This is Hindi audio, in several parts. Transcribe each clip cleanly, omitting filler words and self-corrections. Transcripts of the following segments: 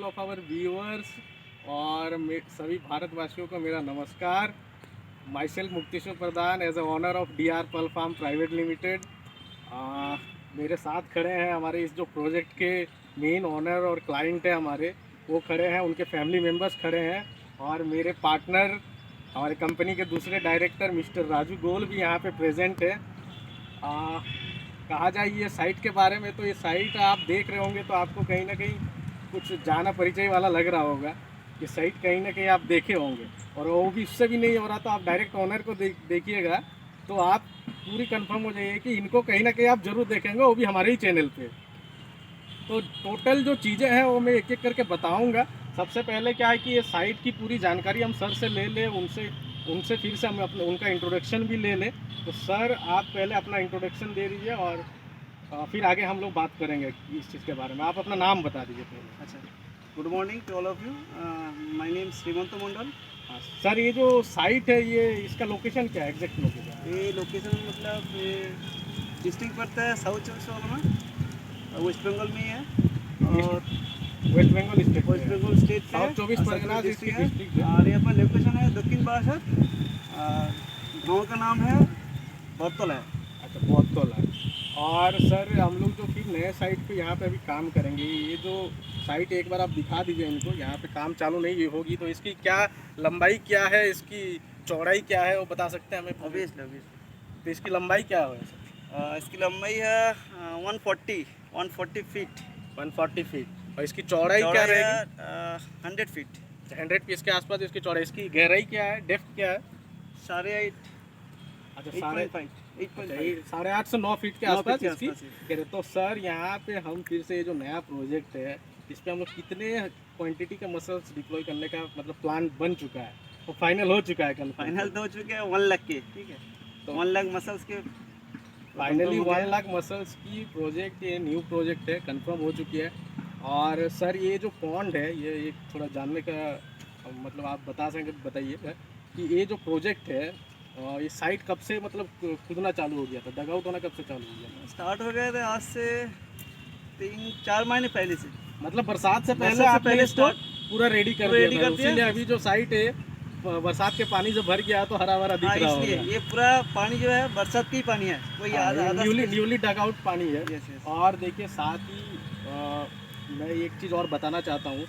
ऑल ऑफ आवर व्यूअर्स और सभी भारतवासियों को मेरा नमस्कार। Myself Mukteshwar Pradhan as a owner of DR पल फार्म प्राइवेट लिमिटेड। मेरे साथ खड़े हैं हमारे इस जो प्रोजेक्ट के मेन ऑनर और क्लाइंट है हमारे, वो खड़े हैं, उनके फैमिली मेम्बर्स खड़े हैं और मेरे पार्टनर हमारे कंपनी के दूसरे डायरेक्टर मिस्टर राजू गोल भी यहाँ पे प्रेजेंट है। कहा जाए ये साइट के बारे में, तो ये साइट आप देख रहे होंगे तो आपको कहीं ना कहीं कुछ जाना परिचय वाला लग रहा होगा। ये साइट कहीं ना कहीं आप देखे होंगे, और वो भी उससे भी नहीं हो रहा तो आप डायरेक्ट ओनर को देखिएगा तो आप पूरी कंफर्म हो जाइए कि इनको कहीं ना कहीं आप ज़रूर देखेंगे, वो भी हमारे ही चैनल पे। तो टोटल जो चीज़ें हैं वो मैं एक एक करके बताऊंगा। सबसे पहले क्या है कि ये साइट की पूरी जानकारी हम सर से ले लें, उनसे फिर से हम अपने उनका इंट्रोडक्शन भी ले लें। तो सर आप पहले अपना इंट्रोडक्शन दे दीजिए और फिर आगे हम लोग बात करेंगे इस चीज़ के बारे में। आप अपना नाम बता दीजिए पहले। अच्छा, good morning to all of you. My name Shrimant Mandal. हाँ सर, ये जो साइट है ये इसका लोकेशन क्या है, एग्जैक्ट लोकेशन? ये लोकेशन मतलब ये डिस्ट्रिक्ट पड़ता है साउथ चौबीस परगना, वेस्ट बंगाल में ही है। और West Bengal state, West Bengal state south 24 Pargana district district है। है। और यहाँ पर लोकेशन है दक्षिण बारासत। गाँव का नाम है बरतला है। अच्छा, बहुत तोला है। और सर हम लोग जो फिर नए साइट पे यहाँ पे अभी काम करेंगे, ये जो साइट एक बार आप दिखा दीजिए इनको। यहाँ पे काम चालू नहीं होगी तो इसकी क्या लंबाई क्या है, इसकी चौड़ाई क्या है, वो बता सकते हैं हमें? ऑब्वियसली तो इसकी लंबाई क्या है सर? इसकी लंबाई है 140 फीट। 140 फीट। और इसकी चौड़ाई क्या रहेगी? 100 फीट। 100 फीट के आसपास इसकी चौड़ाई। इसकी गहराई क्या है, डेप्थ क्या है? 8.5। अच्छा, 8.5 से 9 फीट के 9 आसपास फीट के इसकी आसपास ही। कह रहे। तो सर यहाँ पे हम फिर से ये जो नया प्रोजेक्ट है इस पे हम लोग कितने क्वांटिटी के मसल्स डिप्लॉय करने का मतलब प्लान बन चुका है, तो फाइनल हो चुका है? फाइनल तो हो चुके हैं 1 लाख के, ठीक है। तो 1 लाख मसल्स के फाइनली confirm हो 1 गया। लाख मसल्स की प्रोजेक्ट, ये न्यू प्रोजेक्ट है, कंफर्म हो चुकी है। और सर ये जो पॉन्ड है ये एक थोड़ा जानने का मतलब आप बताइए कि ये जो प्रोजेक्ट है ये साइट कब से मतलब खुदना चालू हो गया था, डगआउट होना कब से चालू हो गया था? स्टार्ट हो गए थे आज से 3-4 महीने पहले से। मतलब बरसात से बरसात पहले से आपने पहले इसको start पूरा रेडी कर पूरा दिया ready था, कर दिया। इसीलिए अभी जो साइट है बरसात के पानी से भर गया तो हरा भरा दिख हाँ, रहा इसलिए होगा। ये पूरा पानी जो है बरसात की पानी है, कोई आधा न्यूली डगआउट पानी है। Yes yes. और देखिए साथ ही मैं एक चीज़ और बताना चाहता हूँ।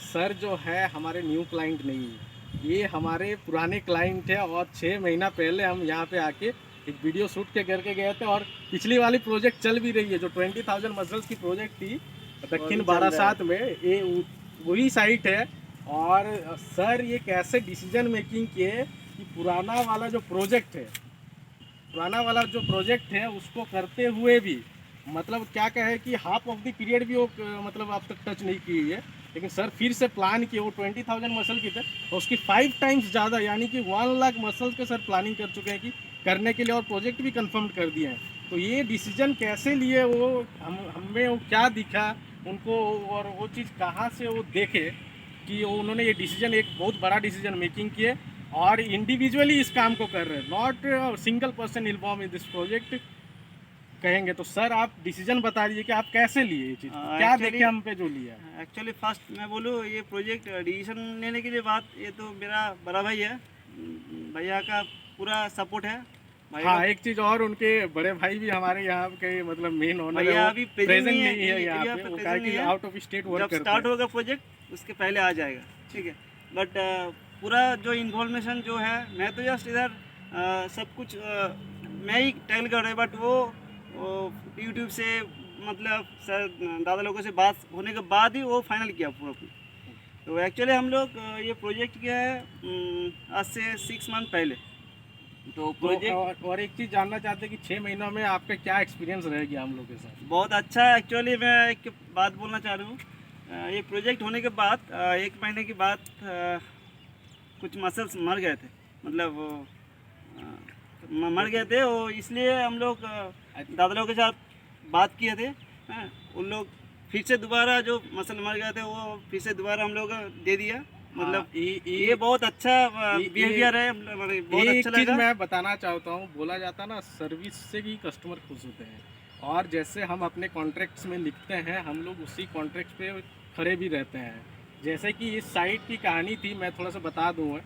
सर जो है हमारे न्यू क्लाइंट नहीं है, ये हमारे पुराने क्लाइंट है। और 6 महीना पहले हम यहाँ पे आके एक वीडियो शूट के करके गए थे, और पिछली वाली प्रोजेक्ट चल भी रही है जो 20,000 मसल्स की प्रोजेक्ट थी दक्षिण बारासात में, ये वही साइट है। और सर ये कैसे डिसीजन मेकिंग किए कि पुराना वाला जो प्रोजेक्ट है उसको करते हुए भी मतलब क्या कहे कि हाफ ऑफ द पीरियड भी वो मतलब आप तक टच नहीं की है, लेकिन सर फिर से प्लान किए। वो 20,000 मसल की थे और उसकी 5 टाइम्स ज़्यादा यानी कि 1 लाख मसल्स के सर प्लानिंग कर चुके हैं कि करने के लिए, और प्रोजेक्ट भी कंफर्म कर दिए हैं। तो ये डिसीजन कैसे लिए, वो हमें वो क्या दिखा उनको, और वो चीज़ कहाँ से वो देखे कि उन्होंने ये डिसीजन, एक बहुत बड़ा डिसीजन मेकिंग किए और इंडिविजुअली इस काम को कर रहे हैं, not single person involve in this project कहेंगे। तो सर आप डिसीजन बता दीजिए कि आप कैसे लिए ये चीज़, क्या देखे हम पे जो लिया? एक्चुअली फर्स्ट मैं बोलूँ, ये प्रोजेक्ट डिसीजन लेने के लिए बात, ये तो मेरा बड़ा भाई है, भैया का पूरा सपोर्ट है। हाँ, एक चीज़ और, उनके बड़े भाई भी हमारे यहाँ के मतलब मेन ओनर भैया अभी प्रेजेंट नहीं है है यहाँ पे, वो कहा कि आउट ऑफ स्टेट वर्क करते हैं। जब स्टार्ट होगा प्रोजेक्ट उसके पहले आ जाएगा, ठीक है। बट पूरा जो इन्फॉर्मेशन जो है, मैं तो जस्ट इधर सब कुछ मैं ही टैकल कर रहा हूँ, बट वो यूट्यूब से मतलब सर दादा लोगों से बात होने के बाद ही वो फाइनल किया पूरा। तो एक्चुअली हम लोग ये प्रोजेक्ट किया है आज से 6 मंथ पहले। तो प्रोजेक्ट और एक चीज़ जानना चाहते हैं कि 6 महीनों में आपका क्या एक्सपीरियंस रह गया हम लोग के साथ? बहुत अच्छा है। एक्चुअली मैं एक बात बोलना चाह रहा हूँ, ये प्रोजेक्ट होने के बाद 1 महीने के बाद कुछ मसल्स मर गए थे, मतलब मर गए थे। और इसलिए हम लोग दादा लोगों के साथ बात किए थे। उन लोग फिर से दोबारा जो मसल मर गए थे वो फिर से दोबारा हम लोग दे दिया। मतलब ये बहुत अच्छा बिहेवियर है, बहुत अच्छा चीज़ लगा। मैं बताना चाहता हूँ, बोला जाता ना सर्विस से भी कस्टमर खुश होते हैं, और जैसे हम अपने कॉन्ट्रैक्ट्स में लिखते हैं हम लोग उसी कॉन्ट्रैक्ट पे खड़े भी रहते हैं। जैसे कि इस साइट की कहानी थी, मैं थोड़ा सा बता दूँ।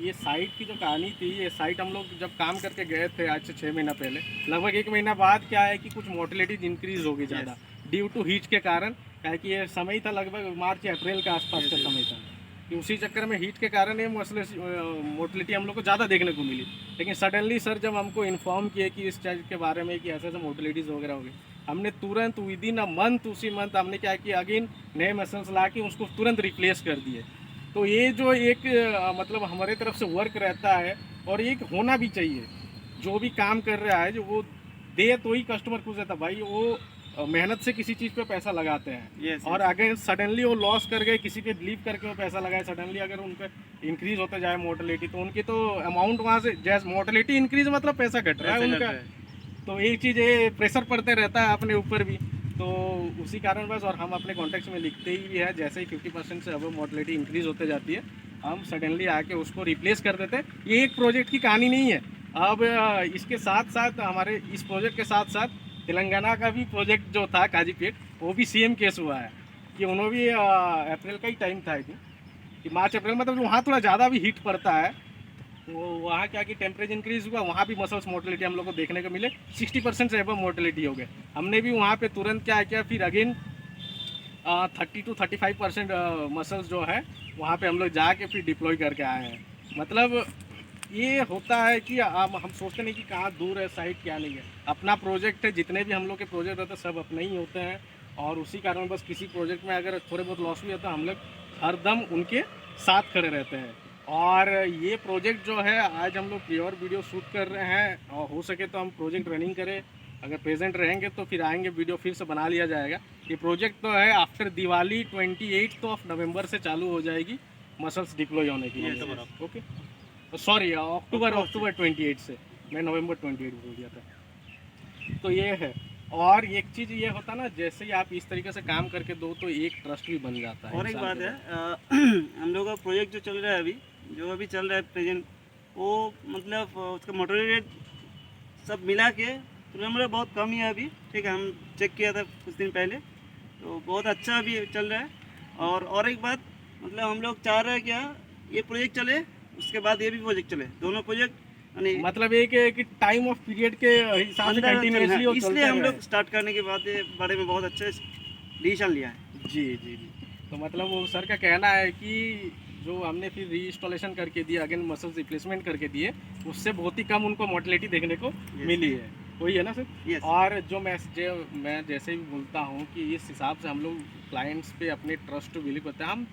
ये साइट की जो कहानी थी, ये साइट हम लोग जब काम करके गए थे आज से 6 महीना पहले, लगभग 1 महीना बाद क्या है कि कुछ मोर्टेलिटीज इंक्रीज हो गई ज़्यादा ड्यू टू हीट के कारण। क्या है कि ये समय था लगभग मार्च अप्रैल के आसपास का समय था, कि उसी चक्कर में हीट के कारण ये मोर्टेलिटी हम लोग को ज़्यादा देखने को मिली। लेकिन सडनली सर जब हमको इन्फॉर्म किए कि इस चीज़ के बारे में कि ऐसे ऐसे मोर्टेलिटीज़ वगैरह हो गई, हमने तुरंत विदिन अ मंथ, उसी मंथ हमने क्या किया, अगेन नए मसल्स ला के उसको तुरंत रिप्लेस कर दिए। तो ये जो एक मतलब हमारे तरफ से वर्क रहता है, और एक होना भी चाहिए। जो भी काम कर रहा है, जो वो दे तो ही कस्टमर खुश रहता भाई। वो मेहनत से किसी चीज़ पे पैसा लगाते हैं, और अगर सडनली वो लॉस कर गए, किसी पे बिलीव करके वो पैसा लगाए, सडनली अगर उन पर इंक्रीज होता जाए मोर्टेलिटी, तो उनकी तो अमाउंट वहाँ से, जैसे मोर्टेलिटी इंक्रीज मतलब पैसा घट रहा है उनका। तो एक चीज़ ये प्रेशर पड़ते रहता है अपने ऊपर भी। तो उसी कारण बस, और हम अपने कॉन्टेक्ट में लिखते ही है, जैसे ही 50% से अब मोर्टेलिटी इंक्रीज होते जाती है, हम सडनली आके उसको रिप्लेस कर देते हैं। ये एक प्रोजेक्ट की कहानी नहीं है। अब इसके साथ साथ, हमारे इस प्रोजेक्ट के साथ साथ तेलंगाना का भी प्रोजेक्ट जो था काजीपेट, वो भी सेम केस हुआ है कि उन्होंने भी अप्रैल का ही टाइम था, आई थिंक कि मार्च अप्रैल, मतलब वहाँ थोड़ा ज़्यादा भी हीट पड़ता है। वो वहाँ क्या कि टेम्परेचर इंक्रीज हुआ, वहाँ भी मसल्स मोर्टेलिटी हम लोग को देखने को मिले, 60% से एबव मोर्टेलिटी हो गए। हमने भी वहाँ पे तुरंत क्या किया, फिर अगेन 30 to 35% मसल्स जो है वहाँ पे हम लोग जाके फिर डिप्लॉय करके आए हैं। मतलब ये होता है कि हम सोचते नहीं कि कहाँ दूर है साइट, क्या नहीं है। अपना प्रोजेक्ट है, जितने भी हम लोग के प्रोजेक्ट होते हैं सब अपने ही होते हैं, और उसी कारण बस किसी प्रोजेक्ट में अगर थोड़े बहुत लॉस भी होता है, हम लोग हरदम उनके साथ खड़े रहते हैं। और ये प्रोजेक्ट जो है, आज हम लोग प्योर वीडियो शूट कर रहे हैं, और हो सके तो हम प्रोजेक्ट रनिंग करें, अगर प्रेजेंट रहेंगे तो फिर आएंगे, वीडियो फिर से बना लिया जाएगा। ये प्रोजेक्ट तो है आफ्टर दिवाली 28 ऑफ नवंबर से चालू हो जाएगी मसल्स डिप्लॉय होने की। ओके, सॉरी, अक्टूबर 28 से, मैं नवंबर 28 बोल दिया था। तो ये है। और एक चीज़ ये होता ना, जैसे ही आप इस तरीके से काम करके दो तो एक ट्रस्ट भी बन जाता है। और एक बात है, हम लोग का प्रोजेक्ट जो चल रहा है अभी, जो अभी चल रहा है प्रेजेंट, वो मतलब उसका मटेरियल रेट सब मिला के तुलना बहुत कम ही है अभी। ठीक है, हम चेक किया था कुछ दिन पहले, तो बहुत अच्छा अभी चल रहा है। और एक बात, मतलब हम लोग चाह रहे हैं क्या, ये प्रोजेक्ट चले, उसके बाद ये भी प्रोजेक्ट चले, दोनों प्रोजेक्ट मतलब एक कि टाइम ऑफ पीरियड के हिसाब से कंटिन्यूअसली वो चलते इसलिए हम रहे। लोग स्टार्ट करने के बाद ये बारे में बहुत अच्छे डिसीजन लिया है। जी जी जी। तो मतलब वो सर का कहना है कि जो हमने फिर रीइंस्टॉलेशन करके दिया, अगेन मसल्स रिप्लेसमेंट करके दिए, उससे बहुत ही कम उनको मोर्टेलिटी देखने को मिली है। वही है ना सर? Yes. और जो मैं जैसे भी बोलता हूँ कि इस हिसाब से हम लोग क्लाइंट्स पे अपने ट्रस्ट बिलीव करते हैं। हम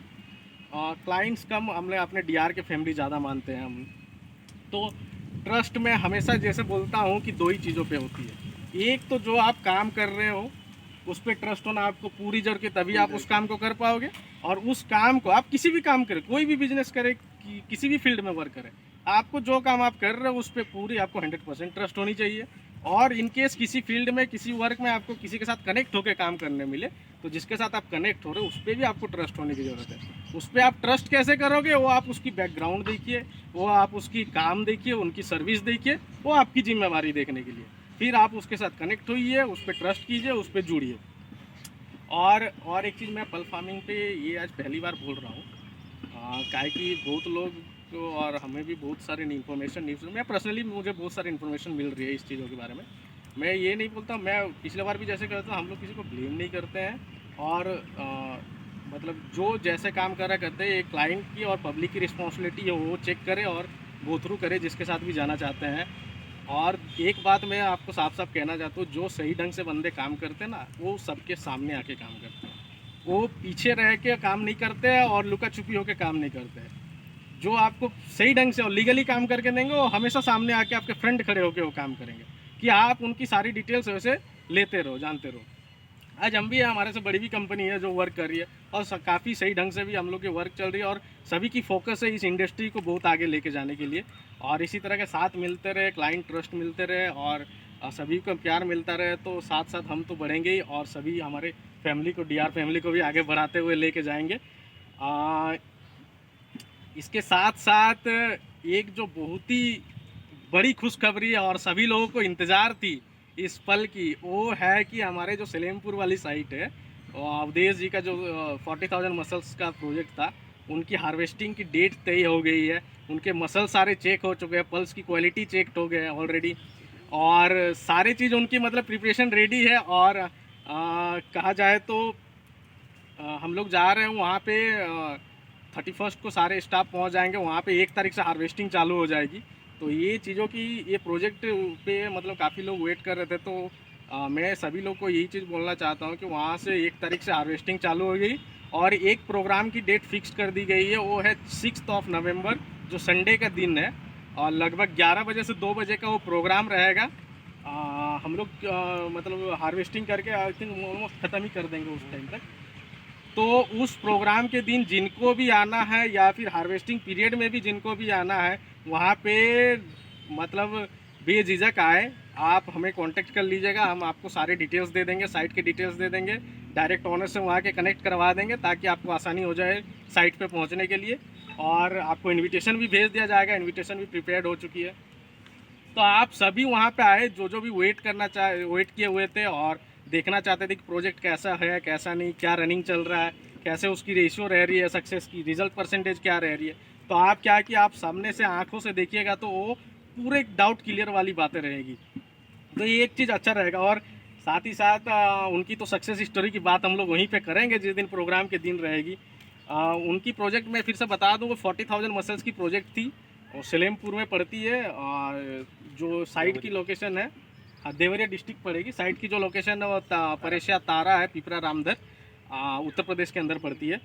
क्लाइंट्स कम, हमने अपने डीआर के फैमिली ज़्यादा मानते हैं हम। तो ट्रस्ट में हमेशा जैसे बोलता हूँ कि दो ही चीज़ों पे होती है। एक तो जो आप काम कर रहे हो उस पर ट्रस्ट होना आपको पूरी जरूरत है, तभी आप उस काम को कर पाओगे। और उस काम को आप किसी भी काम करें, कोई भी बिजनेस करें, किसी भी फील्ड में वर्क करें, आपको जो काम आप कर रहे हो उस पर पूरी आपको 100% ट्रस्ट होनी चाहिए। और इनकेस किसी फील्ड में, किसी वर्क में आपको किसी के साथ कनेक्ट होकर काम करने मिले, तो जिसके साथ आप कनेक्ट हो रहे हो उस पर भी आपको ट्रस्ट होने की ज़रूरत है। उस पर आप ट्रस्ट कैसे करोगे, वो आप उसकी बैकग्राउंड देखिए, वो आप उसकी काम देखिए, उनकी सर्विस देखिए, वो आपकी जिम्मेवारी देखने के लिए। फिर आप उसके साथ कनेक्ट होइए, उस पर ट्रस्ट कीजिए, उस पर जुड़िए। और एक चीज़ मैं पल्प फार्मिंग पे ये आज पहली बार बोल रहा हूँ, काहे कि बहुत लोग को और हमें भी बहुत सारी इन्फॉर्मेशन नहीं, मैं पर्सनली मुझे बहुत सारी इन्फॉर्मेशन मिल रही है इस चीज़ों के बारे में। मैं ये नहीं बोलता, मैं पिछले बार भी जैसे कहता हूँ, हम लोग किसी को ब्लेम नहीं करते हैं। और मतलब जो जैसे काम कर रहा करते हैं, एक क्लाइंट की और पब्लिक की रिस्पॉन्सिबिलिटी है, वो चेक करे और गो थ्रू करे जिसके साथ भी जाना चाहते हैं। और एक बात मैं आपको साफ साफ कहना चाहता हूँ, जो सही ढंग से बंदे काम करते हैं ना, वो सबके सामने आके काम करते हैं। वो पीछे रह के काम नहीं करते हैं और लुका छुपी होकर काम नहीं करते हैं। जो आपको सही ढंग से और लीगली काम करके देंगे, वो हमेशा सामने आके आपके फ्रंट खड़े होकर वो काम करेंगे, कि आप उनकी सारी डिटेल्स वैसे लेते रहो, जानते रहो। आज हम भी है, हमारे से बड़ी भी कंपनी है जो वर्क कर रही है, और काफ़ी सही ढंग से भी हम लोग की वर्क चल रही है, और सभी की फोकस है इस इंडस्ट्री को बहुत आगे लेके जाने के लिए। और इसी तरह के साथ मिलते रहे, क्लाइंट ट्रस्ट मिलते रहे, और सभी को प्यार मिलता रहे, तो साथ साथ हम तो बढ़ेंगे ही, और सभी हमारे फैमिली को, डीआर फैमिली को भी आगे बढ़ाते हुए लेके जाएंगे। इसके साथ साथ एक जो बहुत ही बड़ी खुशखबरी है और सभी लोगों को इंतज़ार थी इस पल की, वो है कि हमारे जो सलेमपुर वाली साइट है, और अवधेश जी का जो 40,000 मसल्स का प्रोजेक्ट था, उनकी हार्वेस्टिंग की डेट तय हो गई है, उनके मसल सारे चेक हो चुके हैं, पल्स की क्वालिटी चेक हो गए हैं ऑलरेडी, और सारी चीज़ उनकी मतलब प्रिपरेशन रेडी है। और कहा जाए तो हम लोग जा रहे हैं वहाँ पे 31 को सारे स्टाफ पहुँच जाएंगे वहाँ पे, 1 तारीख से हार्वेस्टिंग चालू हो जाएगी। तो ये चीज़ों की, ये प्रोजेक्ट पे मतलब काफ़ी लोग वेट कर रहे थे, तो मैं सभी लोग को यही चीज़ बोलना चाहता हूँ कि वहाँ से 1 तारीख से हार्वेस्टिंग चालू हो गई, और एक प्रोग्राम की डेट फिक्स कर दी गई है, वो है 6 नवंबर, जो संडे का दिन है, और लगभग 11 बजे से 2 बजे का वो प्रोग्राम रहेगा। हम लोग मतलब हार्वेस्टिंग करके आई थिंक ऑलमोस्ट ख़त्म ही कर देंगे उस टाइम तक। तो उस प्रोग्राम के दिन जिनको भी आना है, या फिर हार्वेस्टिंग पीरियड में भी जिनको भी आना है, वहाँ पे मतलब बेझिझक आए, आप हमें कांटेक्ट कर लीजिएगा, हम आपको सारे डिटेल्स दे देंगे, साइट के डिटेल्स दे देंगे, डायरेक्ट ऑनर से वहाँ के कनेक्ट करवा देंगे, ताकि आपको आसानी हो जाए साइट पे पहुँचने के लिए। और आपको इन्विटेशन भी भेज दिया जाएगा, इन्विटेशन भी प्रिपेयर्ड हो चुकी है। तो आप सभी वहाँ पे आए, जो भी वेट किए हुए थे और देखना चाहते थे कि प्रोजेक्ट कैसा है, कैसा नहीं, क्या रनिंग चल रहा है, कैसे उसकी रेशियो रह रही है सक्सेस की, रिजल्ट परसेंटेज क्या रह रही है। तो आप क्या है कि आप सामने से आंखों से देखिएगा तो वो पूरे डाउट क्लियर वाली बातें रहेगी। तो ये एक चीज़ अच्छा रहेगा। और साथ ही साथ उनकी तो सक्सेस स्टोरी की बात हम लोग वहीं पे करेंगे जिस दिन प्रोग्राम के दिन रहेगी। उनकी प्रोजेक्ट में फिर से बता दूँ, वो 40,000 मसल्स की प्रोजेक्ट थी, और सलेमपुर में पड़ती है। और जो साइट की लोकेशन है, हाँ, देवरिया डिस्ट्रिक्ट पड़ेगी। साइट की जो लोकेशन है वो परेशिया तारा है, पिपरा रामधर, उत्तर प्रदेश के अंदर पड़ती है।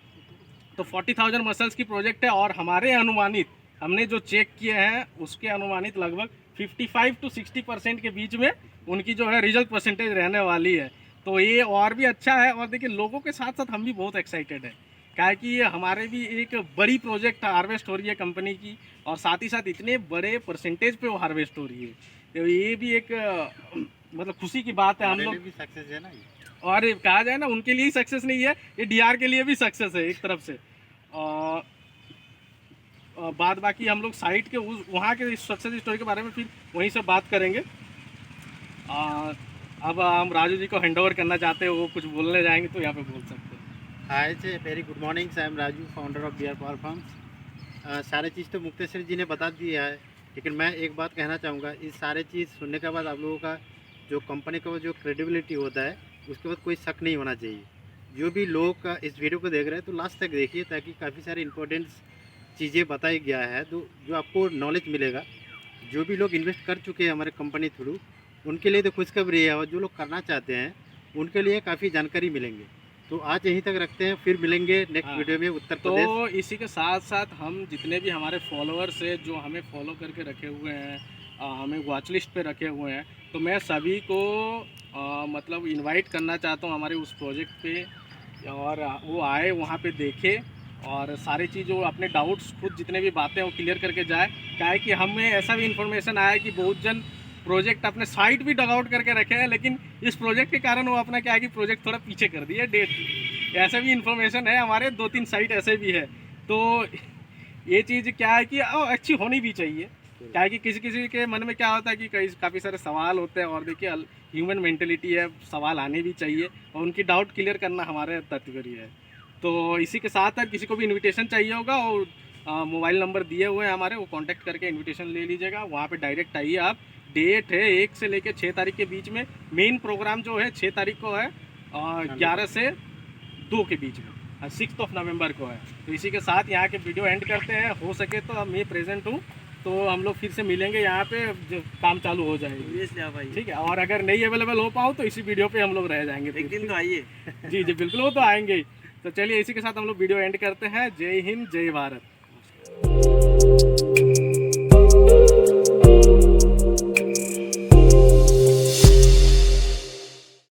तो 40,000 मसल्स की प्रोजेक्ट है, और हमारे अनुमानित, हमने जो चेक किए हैं उसके अनुमानित लगभग 55 to 60% के बीच में उनकी जो है रिजल्ट परसेंटेज रहने वाली है। तो ये और भी अच्छा है। और देखिए, लोगों के साथ साथ हम भी बहुत एक्साइटेड हैं, क्या कि ये हमारे भी एक बड़ी प्रोजेक्ट हार्वेस्ट हो रही है कंपनी की, और साथ ही साथ इतने बड़े परसेंटेज पे वो हार्वेस्ट हो रही है। तो ये भी एक मतलब खुशी की बात है। हम लोग भी सक्सेस है ना ये। और कहा जाए ना, उनके लिए ही सक्सेस नहीं है, ये डीआर के लिए भी सक्सेस है एक तरफ से। और बाद बाकी हम लोग साइट के उस वहाँ के सक्सेस स्टोरी के बारे में फिर वहीं से बात करेंगे। अब हम राजू जी को हैंड ओवर करना चाहते हैं, वो कुछ बोलने जाएंगे तो यहाँ पे बोल सकते हैं। हाय से very good morning, I am Raju, founder of DR power farms. सारे चीज़ तो मुक्तेश्वर जी ने बता दिया है, लेकिन मैं एक बात कहना चाहूँगा। इस सारे चीज़ सुनने के बाद आप लोगों का जो कंपनी का जो क्रेडिबिलिटी होता है, उसके बाद कोई शक नहीं होना चाहिए। जो भी लोग इस वीडियो को देख रहे हैं तो लास्ट तक देखिए, ताकि काफ़ी सारी इंपॉर्टेंट चीज़ें बताई गया है, तो जो आपको नॉलेज मिलेगा। जो भी लोग इन्वेस्ट कर चुके हैं हमारे कंपनी थ्रू, उनके लिए तो खुशखबरी है, और जो लोग करना चाहते हैं उनके लिए काफ़ी जानकारी मिलेंगे। तो आज यहीं तक रखते हैं, फिर मिलेंगे नेक्स्ट वीडियो में उत्तर प्रदेश। तो इसी के साथ साथ हम जितने भी हमारे फॉलोअर्स हैं, जो हमें फॉलो करके रखे हुए हैं, हमें वॉच लिस्ट पे रखे हुए हैं, तो मैं सभी को मतलब इनवाइट करना चाहता हूँ हमारे उस प्रोजेक्ट पे, और वो आए, वहाँ पे देखे, और सारी चीज़ जो अपने डाउट्स खुद जितने भी बातें वो क्लियर करके जाए। क्या है कि हमें ऐसा भी इन्फॉर्मेशन आया कि बहुत जन प्रोजेक्ट अपने साइट भी डग आउट करके रखे हैं, लेकिन इस प्रोजेक्ट के कारण वो अपना क्या है कि प्रोजेक्ट थोड़ा पीछे कर दिया डेट। ऐसा भी इन्फॉर्मेशन है, हमारे 2-3 साइट ऐसे भी है। तो ये चीज़ क्या है कि अच्छी होनी भी चाहिए। क्या है कि किसी किसी के मन में क्या होता है कि काफ़ी सारे सवाल होते हैं, और देखिए ह्यूमन मेंटेलिटी है, सवाल आने भी चाहिए, और उनकी डाउट क्लियर करना हमारे तात्पर्य है। तो इसी के साथ किसी को भी इन्विटेशन चाहिए होगा, और मोबाइल नंबर दिए हुए हैं हमारे, वो कांटेक्ट करके इन्विटेशन ले लीजिएगा। वहाँ पे डायरेक्ट आइए आप। डेट है 1 से लेकर 6 तारीख के बीच में। मेन प्रोग्राम जो है 6 तारीख को है, और 11 से 2 के बीच में, 6 नवंबर को है। तो इसी के साथ यहाँ के वीडियो एंड करते हैं। हो सके तो मैं प्रेजेंट हूँ, तो हम लोग फिर से मिलेंगे यहाँ पे जब काम चालू हो जाएगा, ठीक है। और अगर नहीं अवेलेबल हो पाओ तो इसी वीडियो पे हम लोग रह जाएंगे। एक दिन तो आइए। जी जी बिल्कुल, वो तो आएंगे ही। तो चलिए इसी के साथ हम लोग वीडियो एंड करते हैं। जय हिंद, जय भारत।